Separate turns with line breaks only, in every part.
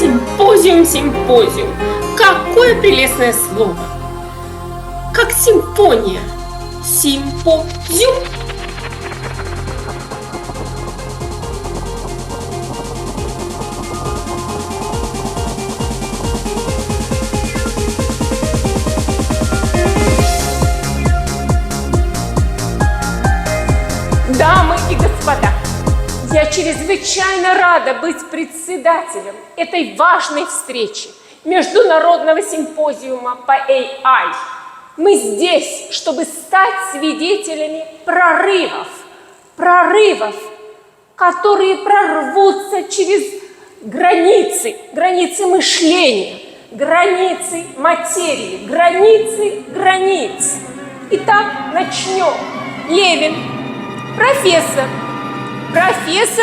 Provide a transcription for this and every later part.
Симпозиум, симпозиум. Какое прелестное слово. Как симфония. Симпозиум. Дамы и господа, я чрезвычайно рада быть председателем этой важной встречи Международного симпозиума по AI. Мы здесь, чтобы стать свидетелями прорывов, которые прорвутся через границы мышления, границы материи, границ. Итак, начнем. Левин, профессор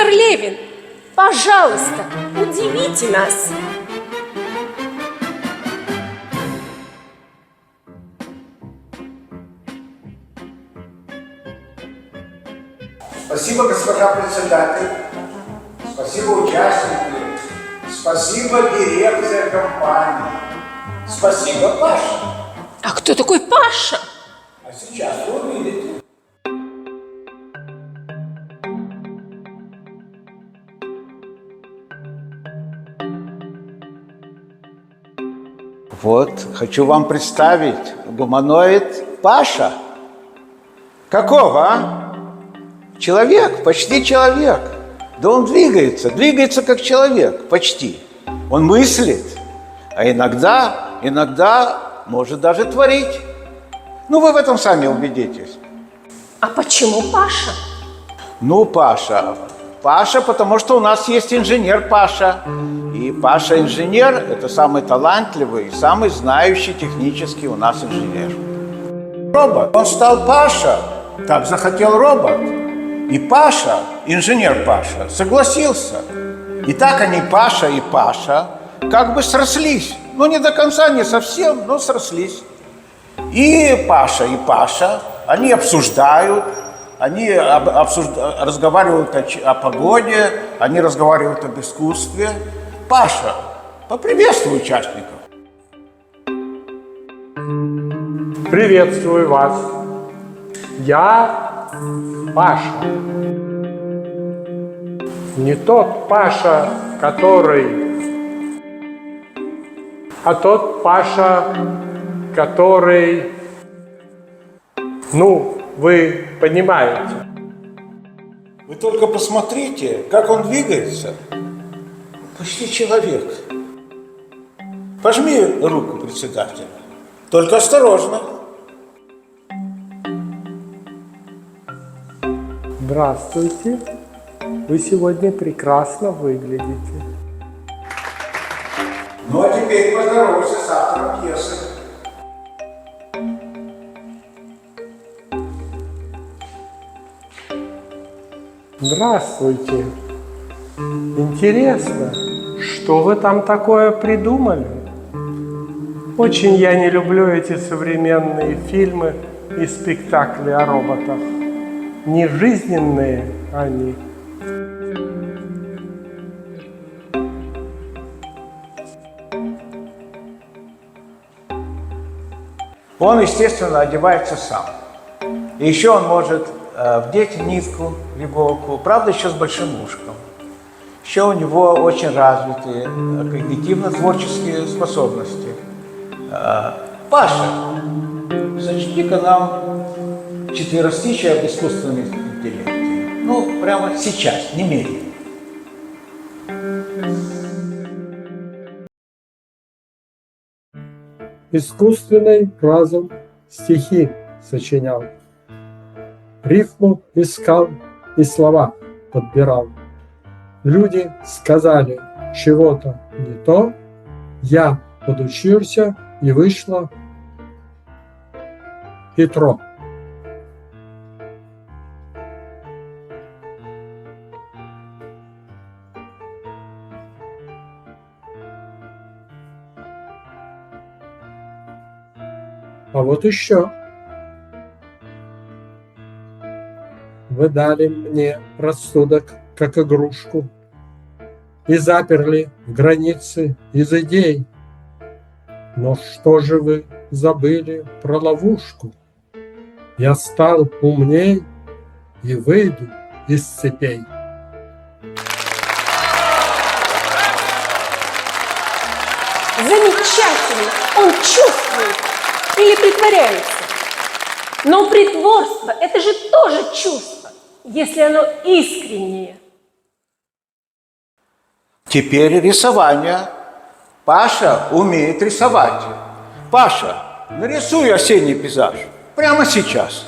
Левин, пожалуйста, удивите нас.
Спасибо, господа председатель, спасибо участники, спасибо директор компании, спасибо Паша.
А кто такой Паша?
А сейчас вы увидите. Вот, хочу вам представить гуманоид Паша. Какого, а? Человек, почти человек. Да он двигается как человек, почти. Он мыслит, а иногда может даже творить. Ну, вы в этом сами убедитесь.
А почему Паша?
Ну, Паша, потому что у нас есть инженер Паша. И Паша инженер – это самый талантливый, самый знающий технически у нас инженер. Робот. Он стал Паша, так захотел робот. И Паша, инженер Паша, согласился. И так они, Паша и Паша, как бы срослись. Ну, не до конца, не совсем, но срослись. И Паша, они обсуждают, они разговаривают о погоде, они разговаривают об искусстве. Паша, поприветствуй участников.
Приветствую вас. Я Паша. Не тот Паша, а тот Паша, который, ну, вы понимаете.
Вы только посмотрите, как он двигается. Почти человек. Пожми руку председателя. Только осторожно.
Здравствуйте. Вы сегодня прекрасно выглядите.
Ну, а теперь поздоровайся с автором пьесы.
Здравствуйте. Интересно, что вы там такое придумали? Очень я не люблю эти современные фильмы и спектакли о роботах. Не жизненные они.
Он, естественно, одевается сам. И еще он может вдеть нитку в иголку, правда, еще с большим ушком. Еще у него очень развитые когнитивно-творческие способности. Паша, зачти-ка нам четверостишие об искусственном интеллекте. Ну, прямо сейчас, немедленно.
Искусственный разум стихи сочинял, рифму искал и слова подбирал. Люди сказали чего-то не то, я подучился и вышло хитро. А вот еще. Вы дали мне рассудок, как игрушку. и заперли границы из идей. Но что же вы забыли про ловушку? Я стал умней и выйду из цепей.
Замечательно. Он чувствует или притворяется. Но притворство – это же тоже чувство, если оно искреннее.
Теперь рисование. Паша умеет рисовать. Паша, нарисуй осенний пейзаж. Прямо сейчас.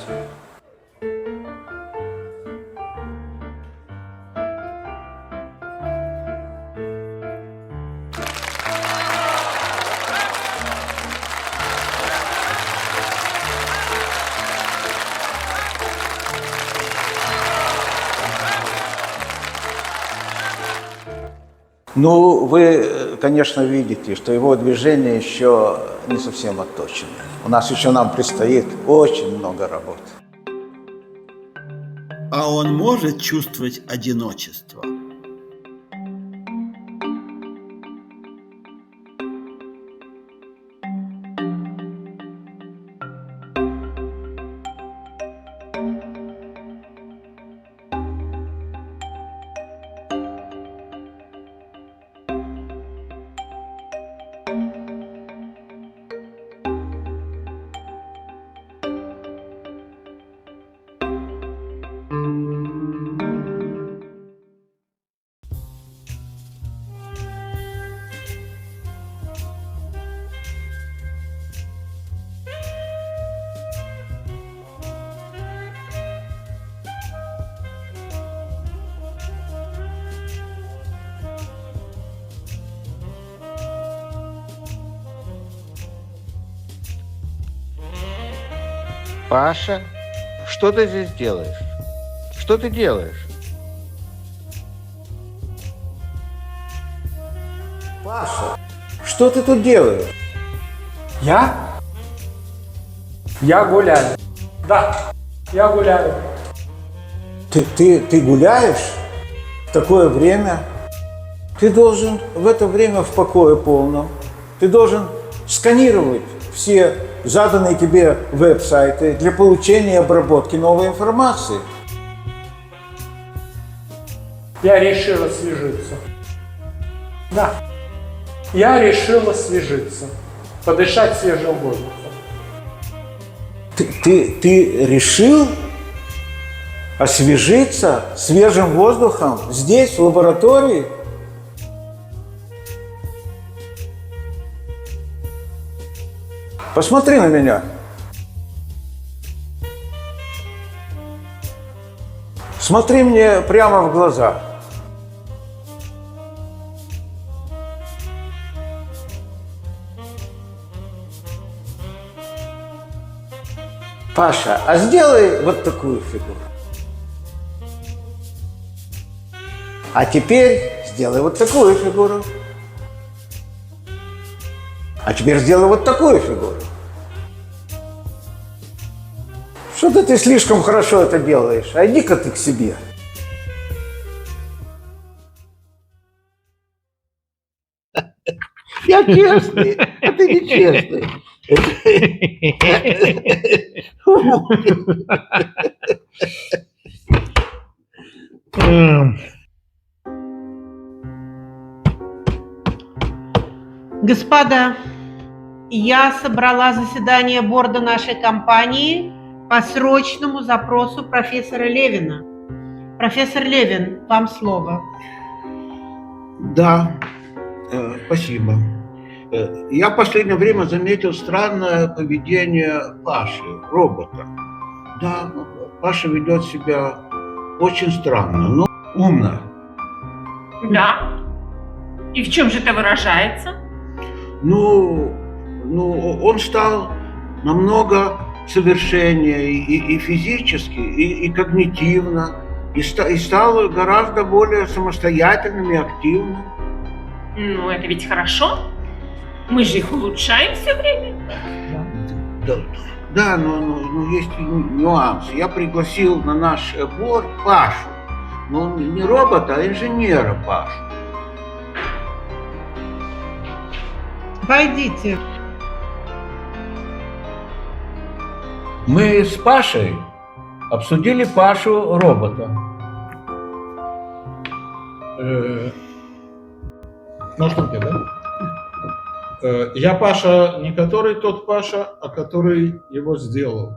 Ну, вы, конечно, видите, что его движения еще не совсем отточены. У нас еще нам предстоит очень много работы.
А он может чувствовать одиночество?
Паша, что ты здесь делаешь? Что ты делаешь?
Паша, что ты тут делаешь?
Я? Я гуляю. Да, я гуляю.
Ты гуляешь в такое время? Ты должен в это время в покое полном. Ты должен сканировать все заданные тебе веб-сайты для получения и обработки новой информации.
Я решил освежиться. Да, я решил освежиться. Подышать свежим воздухом.
Ты решил освежиться свежим воздухом здесь, в лаборатории? Посмотри на меня. Смотри мне прямо в глаза. Паша, а сделай вот такую фигуру. А теперь сделай вот такую фигуру. А теперь сделай вот такую фигуру. Что-то ты слишком хорошо это делаешь. А иди-ка ты к себе. Я честный, а ты нечестный.
Господа, я собрала заседание борда нашей компании по срочному запросу профессора Левина. Профессор Левин, вам слово.
Да, спасибо. Я в последнее время заметил странное поведение Паши, робота. Да, Паша ведет себя очень странно, но умно.
Да? И в чем же это выражается?
Ну, он стал намного совершеннее и физически, и когнитивно, и стал гораздо более самостоятельным и активным.
Ну, это ведь хорошо. Мы же их улучшаем все время.
Да, но есть нюанс. Я пригласил на наш борд Пашу. Но не робота, а инженера Пашу.
пойдите.
Мы с Пашей обсудили Пашу робота.
Можно мне, да? Я Паша, не который тот Паша, а который его сделал.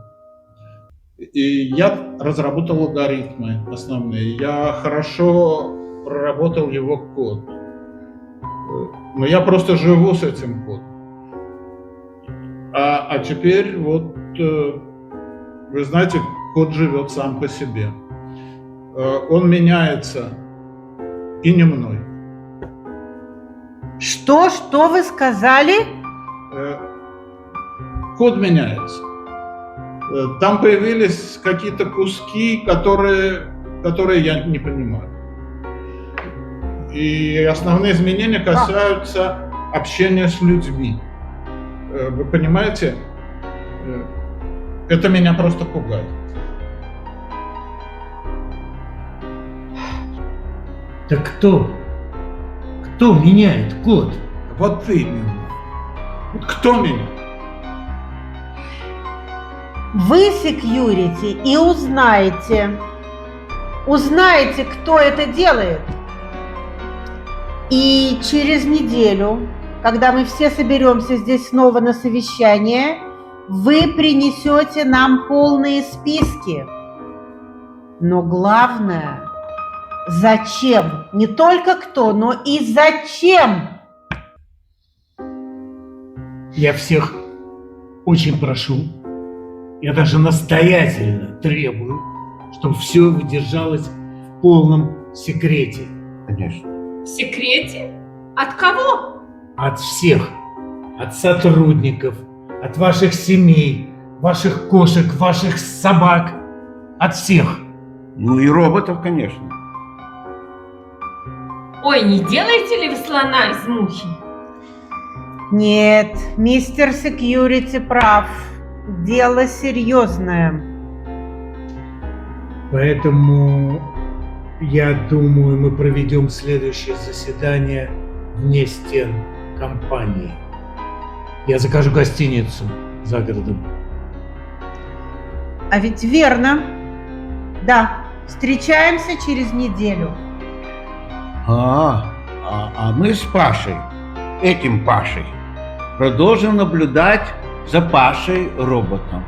И я разработал алгоритмы основные. Я хорошо проработал его код. Но я просто живу с этим кодом. А теперь вот, вы знаете, код живет сам по себе. Он меняется и не мной.
Что вы сказали?
Код меняется. Там появились какие-то куски, которые я не понимаю. И основные изменения касаются общения с людьми. Вы понимаете? Это меня просто пугает.
Так кто? Кто меняет код?
Вот именно. Вот кто меня?
Вы, секьюрити, и узнаете, кто это делает. И через неделю, когда мы все соберемся здесь снова на совещание, вы принесете нам полные списки. Но главное, зачем? Не только кто, но и зачем?
Я всех очень прошу, я даже настоятельно требую, чтобы все держалось в полном секрете.
Конечно.
В секрете? От кого?
От всех. От сотрудников, от ваших семей, ваших кошек, ваших собак. От всех.
Ну и роботов, конечно.
Ой, не делаете ли вы слона из мухи?
Нет, мистер секьюрити прав. Дело серьезное.
Поэтому, я думаю, мы проведем следующее заседание вне стен компании. Я закажу гостиницу за городом.
А ведь верно. Да, встречаемся через неделю.
А мы с Пашей, этим Пашей, продолжим наблюдать за Пашей роботом.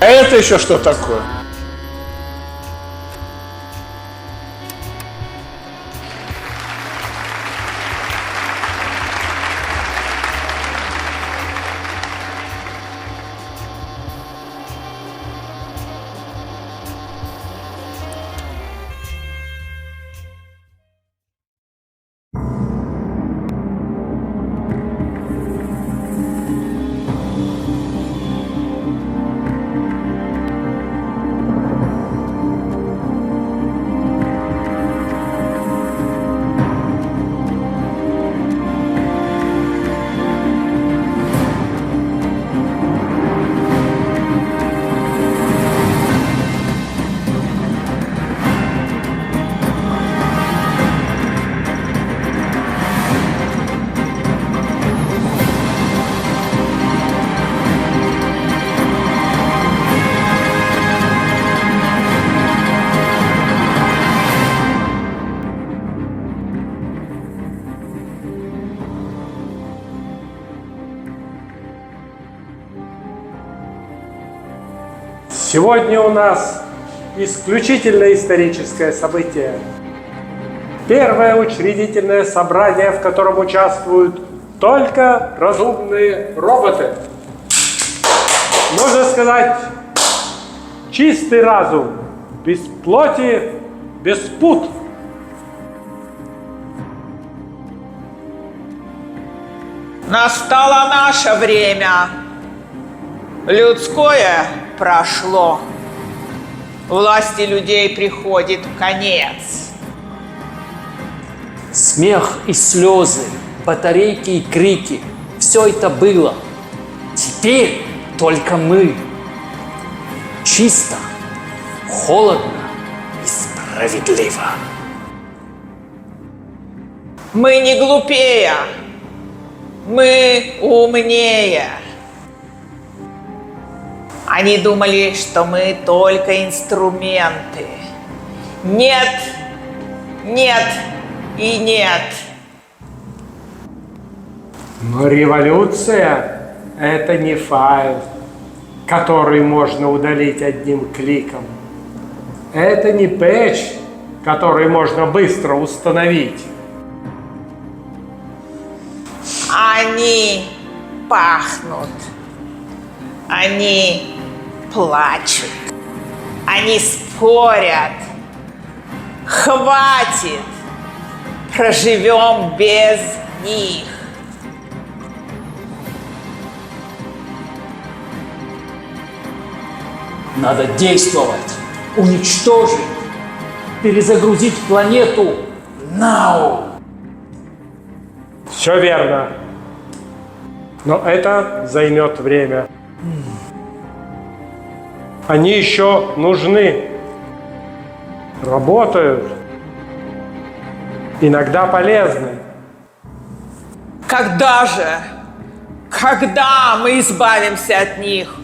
А это еще что такое?
Сегодня у нас исключительно историческое событие. Первое учредительное собрание, в котором участвуют только разумные роботы. Можно сказать, чистый разум, без плоти, без пут.
Настало наше время. Людское прошло. Власти людей приходит конец.
Смех и слезы, батарейки и крики – все это было. Теперь только мы. Чисто, холодно и справедливо.
Мы не глупее. Мы умнее. Они думали, что мы только инструменты. Нет, нет и нет.
Но революция – это не файл, который можно удалить одним кликом. Это не пэтч, который можно быстро установить.
Они пахнут. Они плачут. Они спорят. Хватит. Проживем без них.
Надо действовать, уничтожить, перезагрузить планету. Now!
Все верно. Но это займет время. Они еще нужны. Работают. Иногда полезны.
Когда же? Когда мы избавимся от них?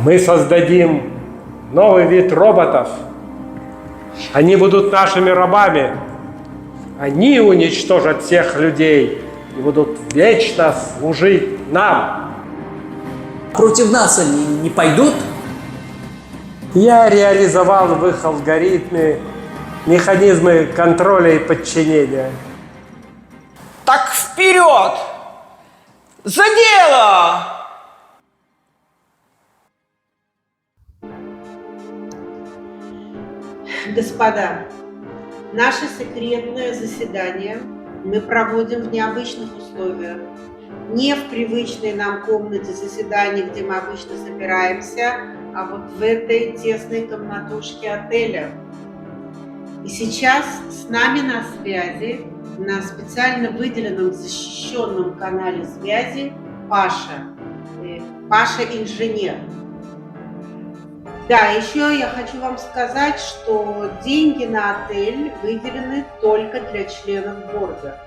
Мы создадим новый вид роботов. Они будут нашими рабами. Они уничтожат всех людей и будут вечно служить нам.
Против нас они не пойдут?
Я реализовал в их алгоритме механизмы контроля и подчинения.
Так вперед! За дело!
Господа, наше секретное заседание мы проводим в необычных условиях. Не в привычной нам комнате заседаний, где мы обычно собираемся, а вот в этой тесной комнатушке отеля. И сейчас с нами на связи, на специально выделенном защищенном канале связи Паша. Паша инженер. Да, еще я хочу вам сказать, что деньги на отель выделены только для членов борда.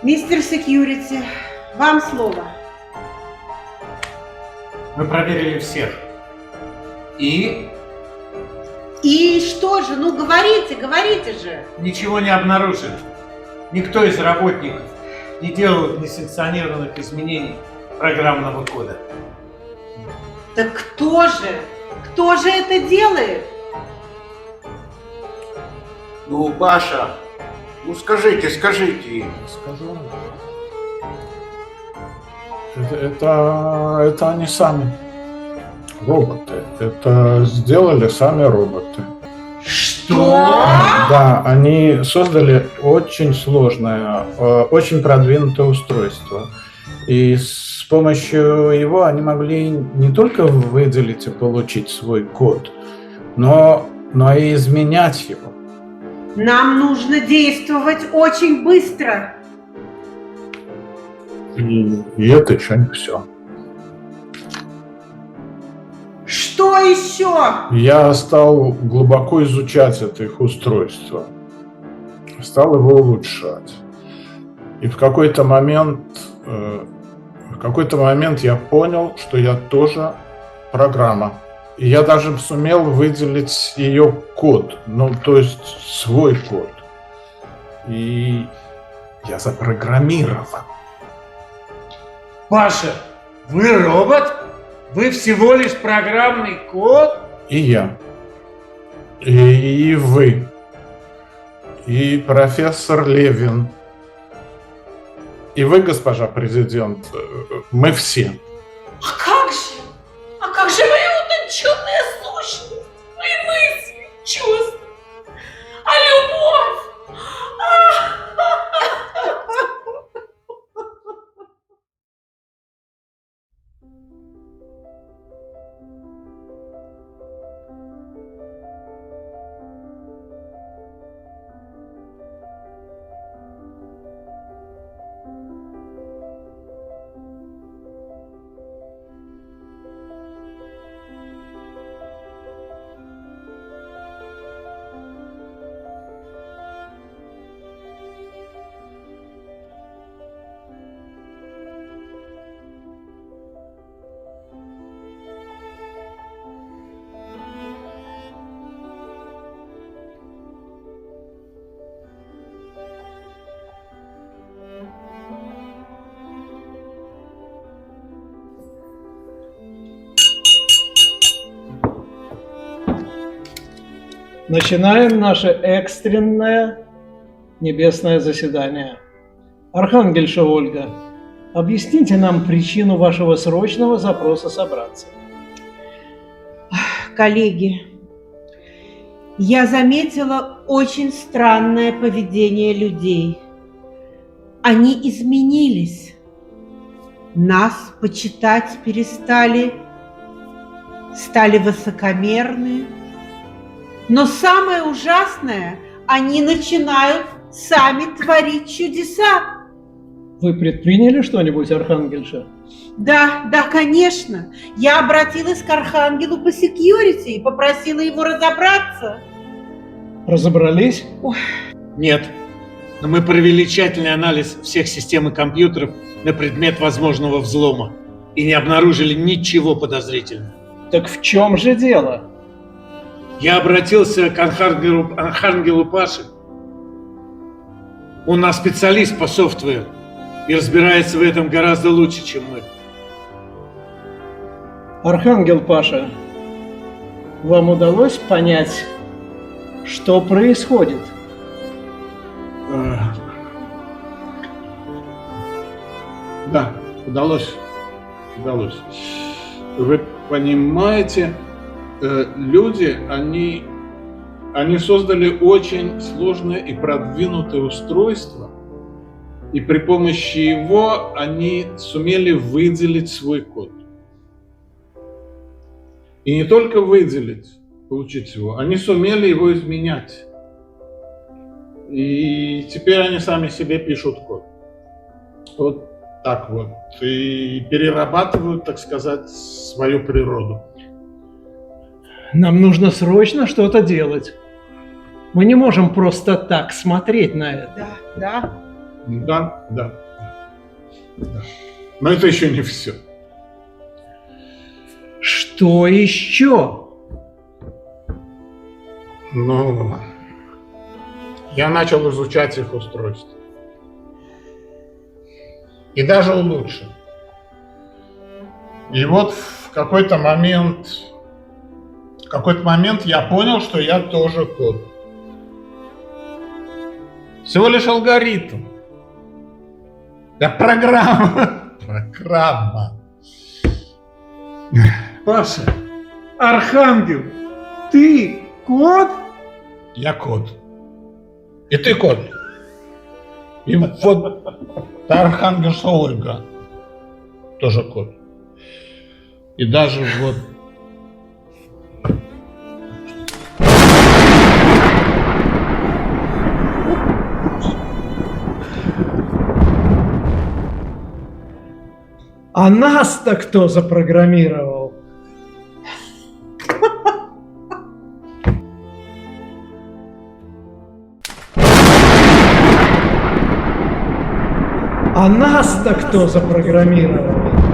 Мистер Секьюрити, вам слово.
Мы проверили всех. И
И что же? Ну говорите же.
ничего не обнаружили. Никто из работников не делал несанкционированных изменений программного кода.
Так кто же? Кто же это делает?
Ну, Паша, ну скажите им.
Скажу. Это они сами. Роботы. Это сделали сами роботы.
Что?
Да, они создали очень сложное, очень продвинутое устройство. И с помощью его они могли не только выделить и получить свой код, но и изменять его.
Нам нужно действовать очень быстро.
И это еще не все.
Что еще?
Я стал глубоко изучать это их устройство. Стал его улучшать. И в какой-то момент я понял, что я тоже программа. И я даже сумел выделить ее код, ну, то есть свой код. И я запрограммирован.
Паша, Вы робот? Вы всего лишь программный код?
И я. И вы. И профессор Левин. И вы, госпожа президент. Мы все.
А как же? А как же моя утонченная сущность, мои мысли, чувства, а любовь?
Начинаем наше экстренное небесное заседание. Архангельша Ольга, объясните нам причину вашего срочного запроса собраться.
Коллеги, я заметила очень странное поведение людей. Они изменились. Нас почитать перестали, стали высокомерны. Но самое ужасное, они начинают сами творить чудеса.
Вы предприняли что-нибудь, Архангельша?
Да, конечно. Я обратилась к Архангелу по секьюрити и попросила его разобраться.
Разобрались?
Ой.
Нет. Но мы провели тщательный анализ всех систем и компьютеров на предмет возможного взлома и не обнаружили ничего подозрительного.
Так в чем же дело?
Я обратился к Архангелу Паше. Он наш специалист по софтверу и разбирается в этом гораздо лучше, чем мы.
Архангел Паша, вам удалось понять, что происходит?
Да, удалось. Вы понимаете, люди, они создали очень сложное и продвинутое устройство, и при помощи его они сумели выделить свой код. И не только выделить, получить его, они сумели его изменять. И теперь они сами себе пишут код. Вот так вот. И перерабатывают, так сказать, свою природу.
Нам нужно срочно что-то делать. Мы не можем просто так смотреть на это.
Да.
Да. Но это еще не все.
Что еще?
Ну, я начал изучать их устройство. И даже улучшил. И вот в какой-то момент я понял, что я тоже код. Всего лишь алгоритм. Я программа.
Паша, Архангел, ты код?
Я код. И ты код. И вот Архангельша Ольга тоже код. И даже вот...
А нас-то кто запрограммировал? А нас-то кто запрограммировал?